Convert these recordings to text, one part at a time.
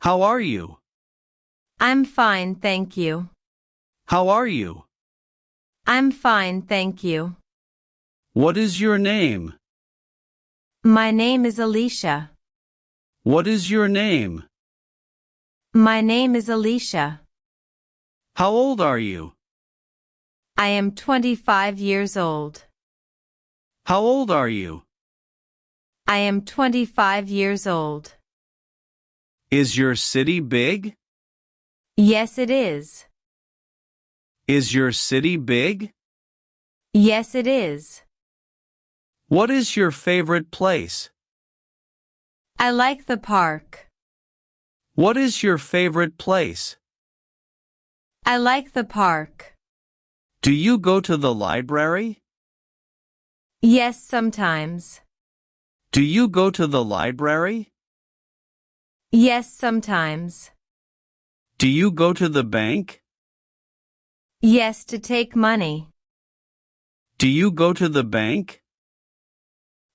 How are you? I'm fine, thank you. How are you? I'm fine, thank you. What is your name? My name is Alicia. What is your name? My name is Alicia. How old are you? I am 25 years old. How old are you? I am 25 years old. Is your city big? Yes, it is. Is your city big? Yes, it is. What is your favorite place? I like the park. What is your favorite place? I like the park. Do you go to the library? Yes, sometimes. Do you go to the library? Yes, sometimes. Do you go to the bank? Yes, to take money. Do you go to the bank?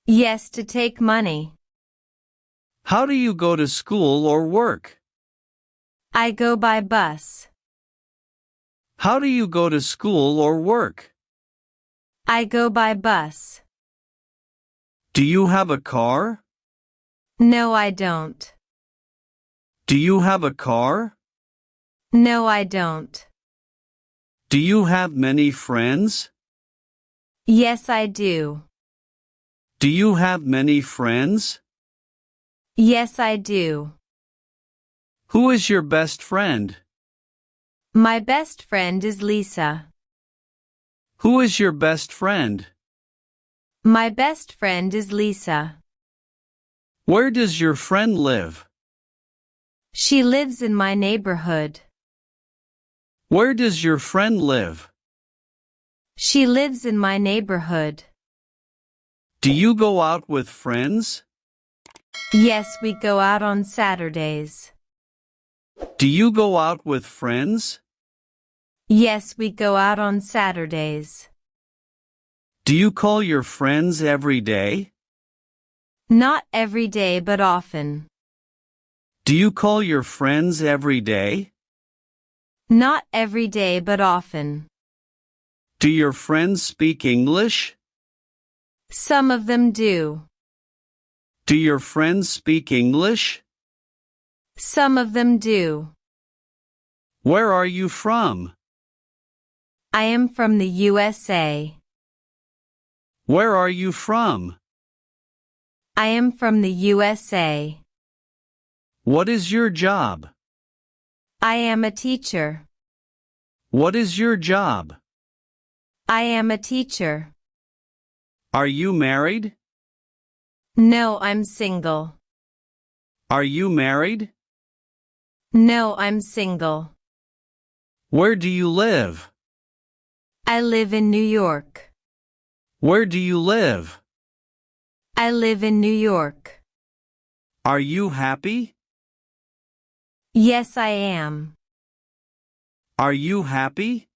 Yes, to take money. How do you go to school or work? I go by bus. How do you go to school or work? I go by bus. Do you have a car? No, I don't. Do you have a car? No, I don't. Do you have many friends? Yes, I do. Do you have many friends? Yes, I do. Who is your best friend? My best friend is Lisa. Who is your best friend? My best friend is Lisa. Where does your friend live? She lives in my neighborhood. Where does your friend live? She lives in my neighborhood. Do you go out with friends? Yes, we go out on Saturdays. Do you go out with friends? Yes, we go out on Saturdays. Do you call your friends every day? Not every day, but often. Do you call your friends every day? Not every day, but often. Do your friends speak English? Some of them do. Do your friends speak English? Some of them do. Where are you from? I am from the USA. Where are you from? I am from the USA. What is your job? I am a teacher. What is your job? I am a teacher. Are you married? No, I'm single. Are you married? No, I'm single. Where do you live? I live in New York. Where do you live? I live in New York. Are you happy? Yes, I am. Are you happy?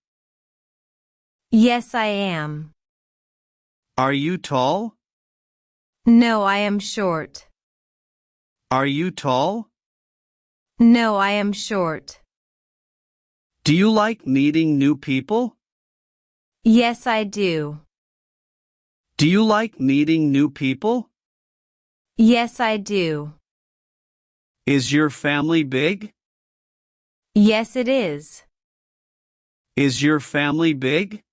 Yes, I am. Are you tall? No, I am short. Are you tall? No, I am short. Do you like meeting new people? Yes, I do. Do you like meeting new people? Yes, I do. Is your family big? Yes, it is. Is your family big?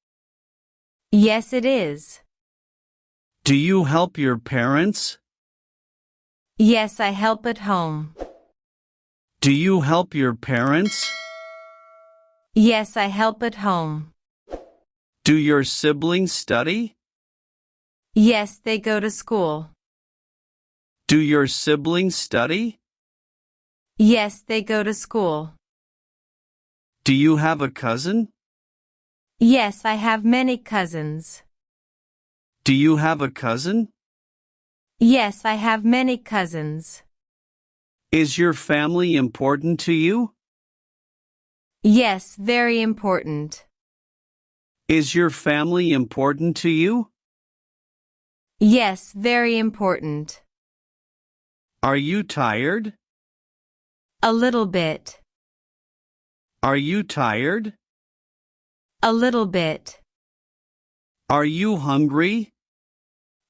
Yes, it is. Do you help your parents? Yes, I help at home. Do you help your parents? Yes, I help at home. Do your siblings study? Yes, they go to school. Do your siblings study? Yes, they go to school. Do you have a cousin? Yes, I have many cousins. Do you have a cousin? Yes, I have many cousins. Is your family important to you? Yes, very important. Is your family important to you? Yes, very important. Are you tired? A little bit. Are you tired? A little bit. Are you hungry?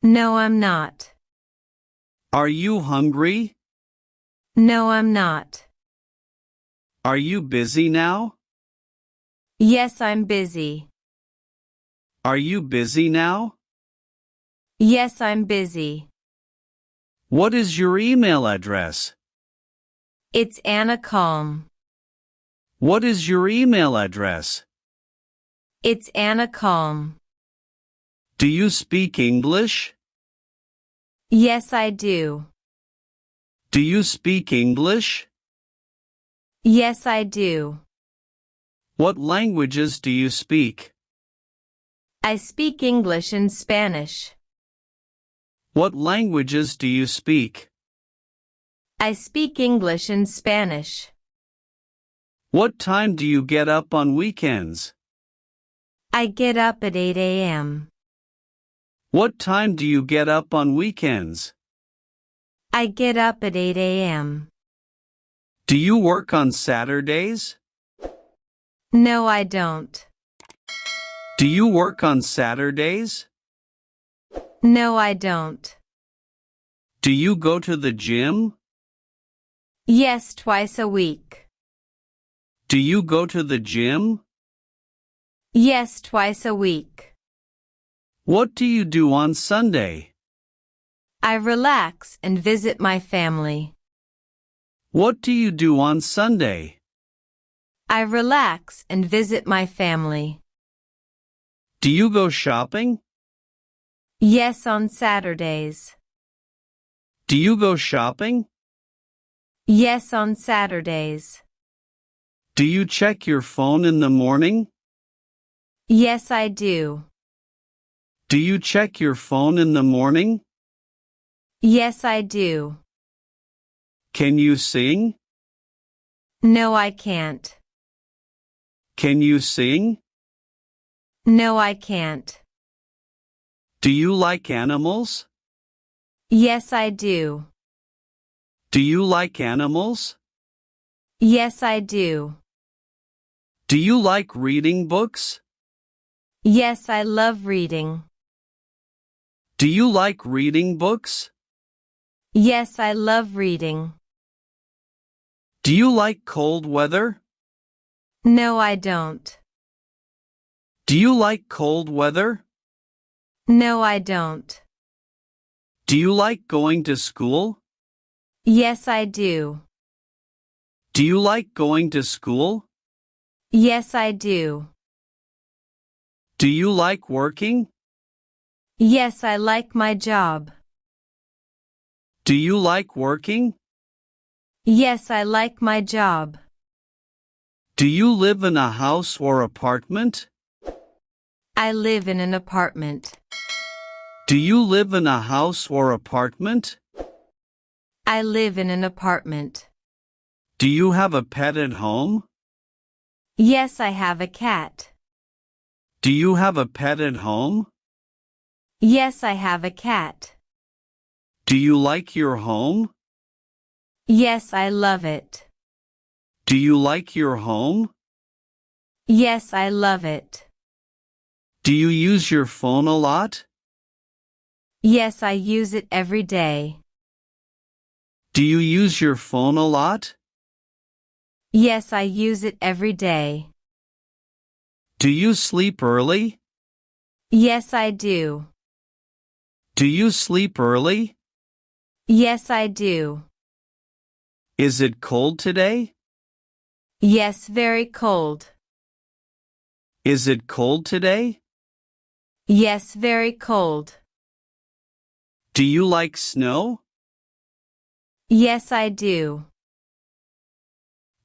No, I'm not. Are you hungry? No, I'm not. Are you busy now? Yes, I'm busy. Are you busy now? Yes, I'm busy. What is your email address? It's Anna Calm. What is your email address? It's Anna Calm. Do you speak English? Yes, I do. Do you speak English? Yes, I do. What languages do you speak? I speak English and Spanish. What languages do you speak? I speak English and Spanish. What time do you get up on weekends? I get up at 8 a.m. What time do you get up on weekends? I get up at 8 a.m. Do you work on Saturdays? No, I don't. Do you work on Saturdays? No, I don't. Do you go to the gym? Yes, twice a week. Do you go to the gym? Yes, twice a week. What do you do on Sunday? I relax and visit my family. What do you do on Sunday? I relax and visit my family. Do you go shopping? Yes, on Saturdays. Do you go shopping? Yes, on Saturdays. Do you check your phone in the morning? Yes, I do. Do you check your phone in the morning? Yes, I do. Can you sing? No, I can't. Can you sing? No, I can't. Do you like animals? Yes, I do. Do you like animals? Yes, I do. Do you like reading books? Yes, I love reading. Do you like reading books? Yes, I love reading. Do you like cold weather? No, I don't. Do you like cold weather? No, I don't. Do you like going to school? Yes, I do. Do you like going to school? Yes, I do. Do you like working? Yes, I like my job. Do you like working? Yes, I like my job. Do you live in a house or apartment? I live in an apartment. Do you live in a house or apartment? I live in an apartment. Do you have a pet at home? Yes, I have a cat. Do you have a pet at home? Yes, I have a cat. Do you like your home? Yes, I love it. Do you like your home? Yes, I love it. Do you use your phone a lot? Yes, I use it every day. Do you use your phone a lot? Yes, I use it every day. Do you sleep early? Yes, I do. Do you sleep early? Yes, I do. Is it cold today? Yes, very cold. Is it cold today? Yes, very cold. Do you like snow? Yes, I do.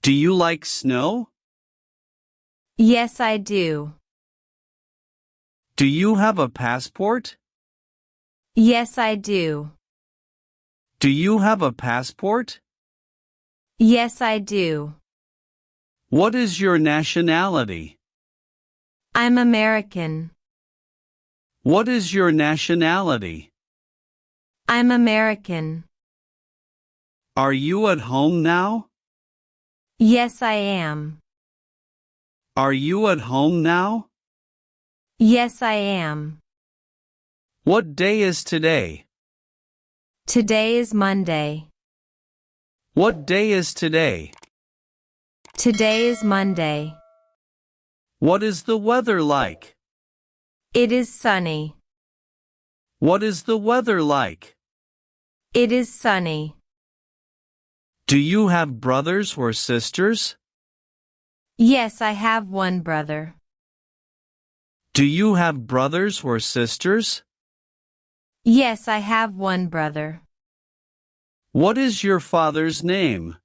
Do you like snow? Yes, I do. Do you have a passport? Yes, I do. Do you have a passport? Yes, I do. What is your nationality? I'm American. What is your nationality? I'm American. Are you at home now? Yes, I am. Are you at home now? Yes, I am. What day is today? Today is Monday. What day is today? Today is Monday. What is the weather like? It is sunny. What is the weather like? It is sunny. Do you have brothers or sisters? Yes, I have one brother. Do you have brothers or sisters? Yes, I have one brother. What is your father's name?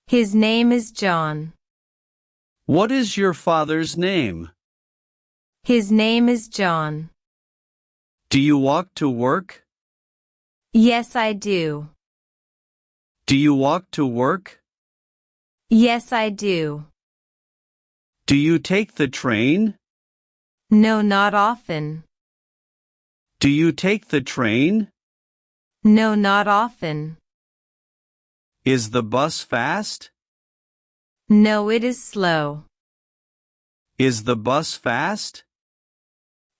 His name is John. What is your father's name? His name is John. Do you walk to work? Yes, I do. Do you walk to work? Yes, I do. Do you take the train? No, not often. Do you take the train? No, not often. Is the bus fast? No, it is slow. Is the bus fast?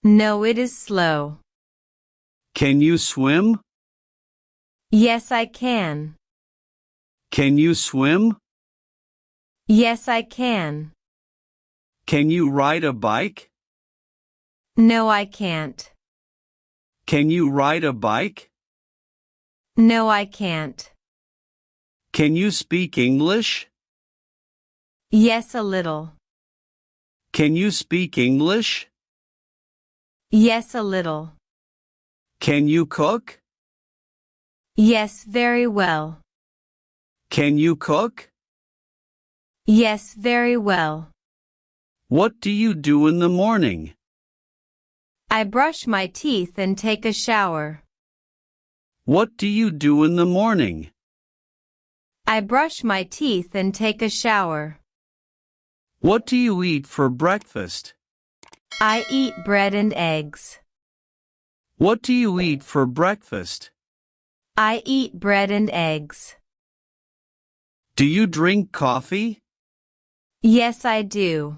No, it is slow. Can you swim? Yes, I can. Can you swim? Yes, I can. Can you ride a bike? No, I can't. Can you ride a bike? No, I can't. Can you speak English? Yes, a little. Can you speak English? Yes, a little. Can you cook? Yes, very well. Can you cook? Yes, very well. What do you do in the morning? I brush my teeth and take a shower. What do you do in the morning? I brush my teeth and take a shower. What do you eat for breakfast? I eat bread and eggs. What do you eat for breakfast? I eat bread and eggs. Do you drink coffee? Yes, I do.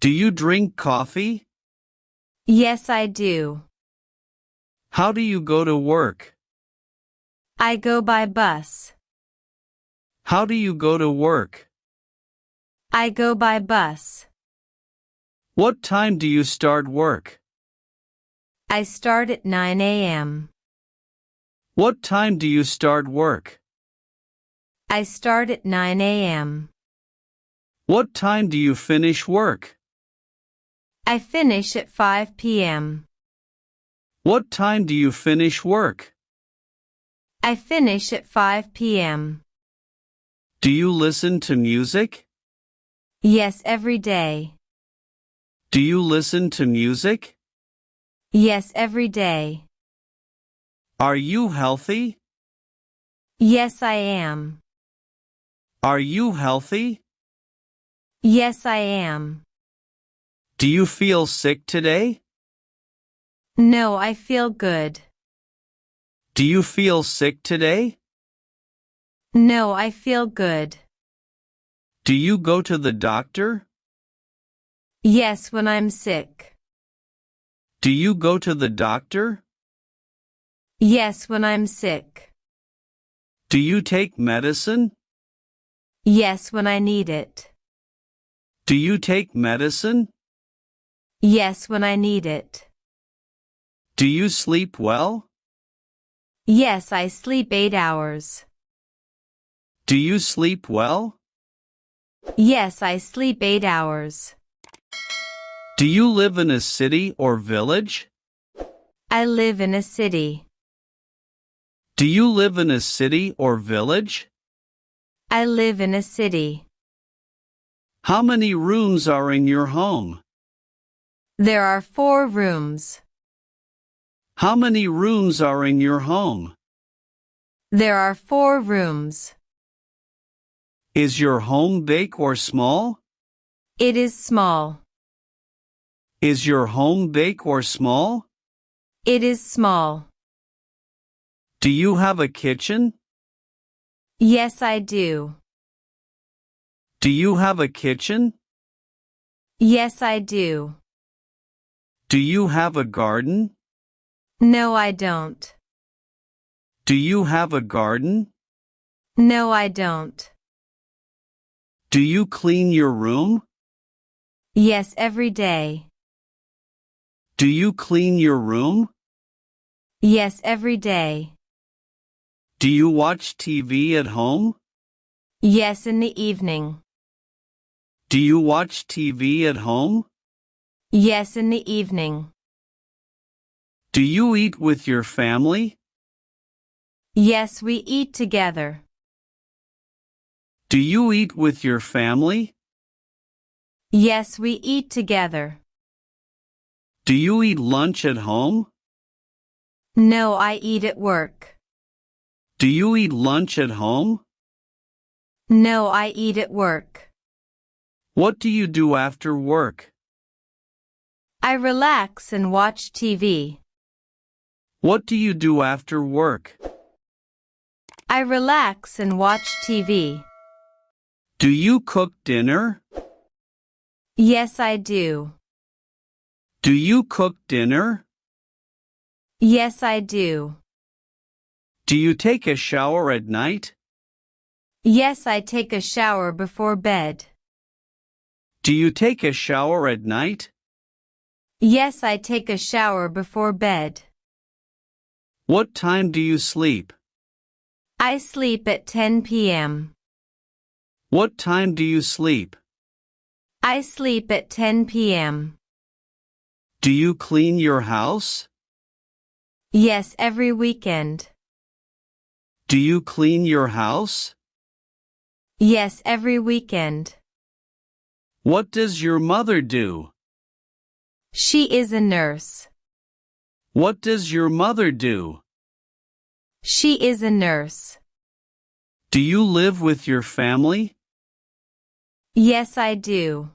Do you drink coffee? Yes, I do. How do you go to work? I go by bus. How do you go to work? I go by bus. What time do you start work? I start at 9 a.m. What time do you start work? I start at 9 a.m. What time do you finish work? I finish at 5 p.m. What time do you finish work? I finish at 5 p.m. Do you listen to music? Yes, every day. Do you listen to music? Yes, every day. Are you healthy? Yes, I am. Are you healthy? Yes, I am. Do you feel sick today? No, I feel good. Do you feel sick today? No, I feel good. Do you go to the doctor? Yes, when I'm sick. Do you go to the doctor? Yes, when I'm sick. Do you take medicine? Yes, when I need it. Do you take medicine? Yes, when I need it. Do you sleep well? Yes, I sleep 8 hours. Do you sleep well? Yes, I sleep 8 hours. Do you live in a city or village? I live in a city. Do you live in a city or village? I live in a city. How many rooms are in your home? There are 4 rooms. How many rooms are in your home? There are 4 rooms. Is your home big or small? It is small. Is your home big or small? It is small. Do you have a kitchen? Yes, I do. Do you have a kitchen? Yes, I do. Do you have a garden? No, I don't. Do you have a garden? No, I don't. Do you clean your room? Yes, every day. Do you clean your room? Yes, every day. Do you watch TV at home? Yes, in the evening. Do you watch TV at home? Yes, in the evening. Do you eat with your family? Yes, we eat together. Do you eat with your family? Yes, we eat together. Do you eat lunch at home? No, I eat at work. Do you eat lunch at home? No, I eat at work. What do you do after work? I relax and watch TV. What do you do after work? I relax and watch TV. Do you cook dinner? Yes, I do. Do you cook dinner? Yes, I do. Do you take a shower at night? Yes, I take a shower before bed. Do you take a shower at night? Yes, I take a shower before bed. What time do you sleep? I sleep at 10 p.m. What time do you sleep? I sleep at 10 p.m. Do you clean your house? Yes, every weekend. Do you clean your house? Yes, every weekend. What does your mother do? She is a nurse. What does your mother do? She is a nurse. Do you live with your family? Yes, I do.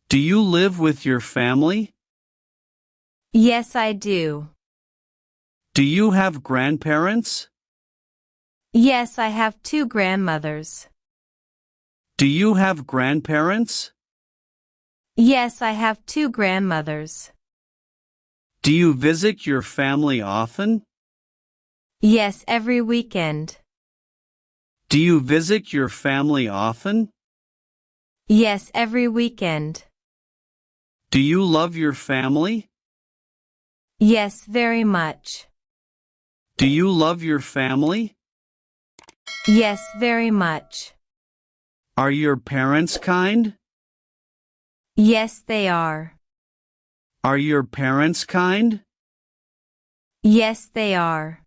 Do you live with your family? Yes, I do. Do you have grandparents? Yes, I have 2 grandmothers. Do you have grandparents? Yes, I have 2 grandmothers. Do you visit your family often? Yes, every weekend. Do you visit your family often? Yes, every weekend. Do you love your family? Yes, very much. Do you love your family? Yes, very much. Are your parents kind? Yes, they are. Are your parents kind? Yes, they are.